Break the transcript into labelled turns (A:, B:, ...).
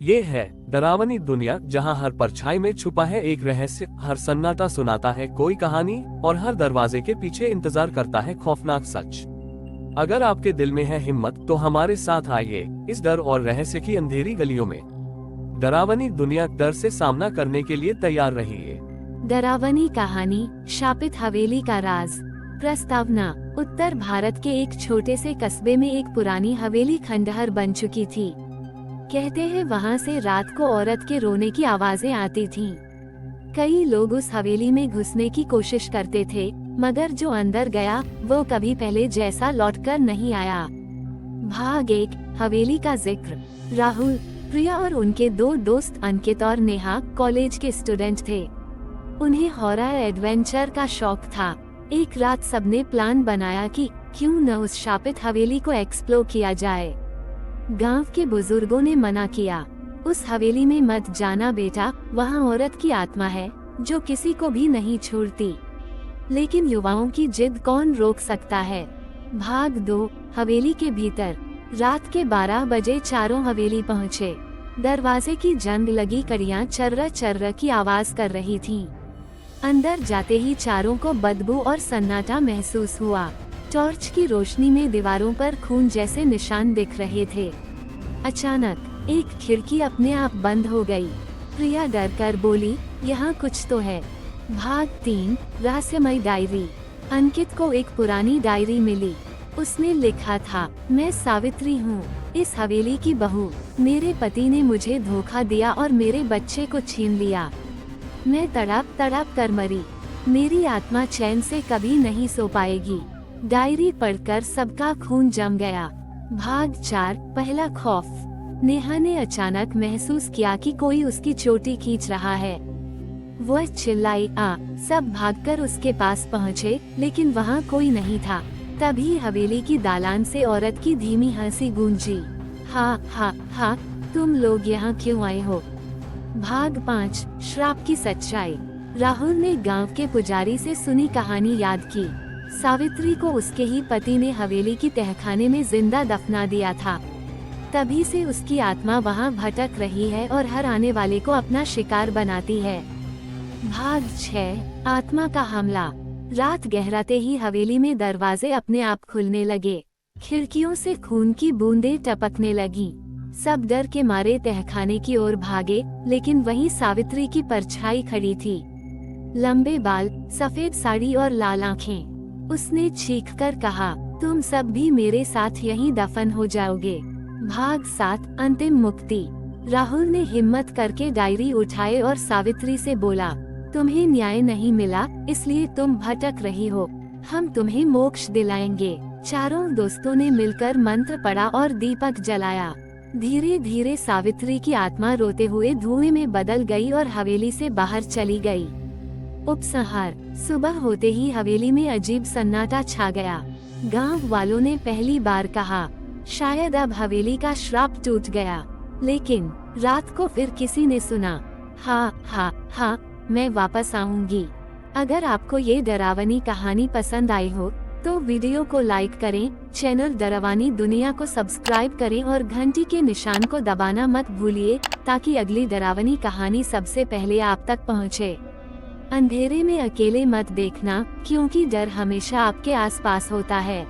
A: ये है डरावनी दुनिया, जहां हर परछाई में छुपा है एक रहस्य, हर सन्नाटा सुनाता है कोई कहानी और हर दरवाजे के पीछे इंतजार करता है खौफनाक सच। अगर आपके दिल में है हिम्मत तो हमारे साथ आइए इस डर और रहस्य की अंधेरी गलियों में। डरावनी दुनिया, डर से सामना करने के लिए तैयार रहिए।
B: डरावनी कहानी, शापित हवेली का राज। प्रस्तावना। उत्तर भारत के एक छोटे से कस्बे में एक पुरानी हवेली खंडहर बन चुकी थी। कहते हैं वहाँ से रात को औरत के रोने की आवाजें आती थीं। कई लोग उस हवेली में घुसने की कोशिश करते थे, मगर जो अंदर गया वो कभी पहले जैसा लौटकर नहीं आया। भाग 1, हवेली का जिक्र। राहुल, प्रिया और उनके 2 दोस्त अंकित और नेहा कॉलेज के स्टूडेंट थे। उन्हें हॉरर एडवेंचर का शौक था। एक रात सबने प्लान बनाया कि क्यों न उस शापित हवेली को एक्सप्लोर किया जाए। गांव के बुजुर्गों ने मना किया, उस हवेली में मत जाना बेटा, वहाँ औरत की आत्मा है जो किसी को भी नहीं छोड़ती। लेकिन युवाओं की जिद कौन रोक सकता है। भाग 2, हवेली के भीतर। रात के 12 बजे चारों हवेली पहुँचे। दरवाजे की जंग लगी कड़ियाँ चर्र चर्र की आवाज कर रही थीं। अंदर जाते ही चारों को बदबू और सन्नाटा महसूस हुआ। टॉर्च की रोशनी में दीवारों पर खून जैसे निशान दिख रहे थे। अचानक एक खिड़की अपने आप बंद हो गई। प्रिया डर कर बोली, यहाँ कुछ तो है। भाग 3, रहस्यमय डायरी। अंकित को एक पुरानी डायरी मिली। उसने लिखा था, मैं सावित्री हूँ, इस हवेली की बहू। मेरे पति ने मुझे धोखा दिया और मेरे बच्चे को छीन लिया। मैं तड़प तड़प कर मरी। मेरी आत्मा चैन से कभी नहीं सो पाएगी। डायरी पढ़कर सबका खून जम गया। भाग 4, पहला खौफ। नेहा ने अचानक महसूस किया कि कोई उसकी चोटी खींच रहा है। वह चिल्लाई, आ। सब भागकर उसके पास पहुँचे, लेकिन वहाँ कोई नहीं था। तभी हवेली की दालान से औरत की धीमी हंसी गूंजी। हा हा हा, तुम लोग यहाँ क्यों आए हो। भाग 5, श्राप की सच्चाई। राहुल ने गांव के पुजारी से सुनी कहानी याद की। सावित्री को उसके ही पति ने हवेली की तहखाने में जिंदा दफना दिया था। तभी से उसकी आत्मा वहां भटक रही है और हर आने वाले को अपना शिकार बनाती है। भाग 6, आत्मा का हमला। रात गहराते ही हवेली में दरवाजे अपने आप खुलने लगे। खिड़कियों से खून की बूंदें टपकने लगी। सब डर के मारे तहखाने की ओर भागे, लेकिन वहीं सावित्री की परछाई खड़ी थी। लंबे बाल, सफेद साड़ी और लाल आंखें। उसने चीखकर कहा, तुम सब भी मेरे साथ यहीं दफन हो जाओगे। भाग 7, अंतिम मुक्ति। राहुल ने हिम्मत करके डायरी उठाए और सावित्री से बोला, तुम्हें न्याय नहीं मिला, इसलिए तुम भटक रही हो। हम तुम्हें मोक्ष दिलाएंगे। चारों दोस्तों ने मिलकर मंत्र पढ़ा और दीपक जलाया। धीरे धीरे सावित्री की आत्मा रोते हुए धुएं में बदल गई और हवेली से बाहर चली गई। उपसंहार। सुबह होते ही हवेली में अजीब सन्नाटा छा गया। गांव वालों ने पहली बार कहा, शायद अब हवेली का श्राप टूट गया। लेकिन रात को फिर किसी ने सुना, हाँ हाँ हाँ, मैं वापस आऊंगी। अगर आपको ये डरावनी कहानी पसंद आई हो तो वीडियो को लाइक करें, चैनल डरावनी दुनिया को सब्सक्राइब करें और घंटी के निशान को दबाना मत भूलिए, ताकि अगली डरावनी कहानी सबसे पहले आप तक पहुंचे। अंधेरे में अकेले मत देखना, क्योंकि डर हमेशा आपके आसपास होता है।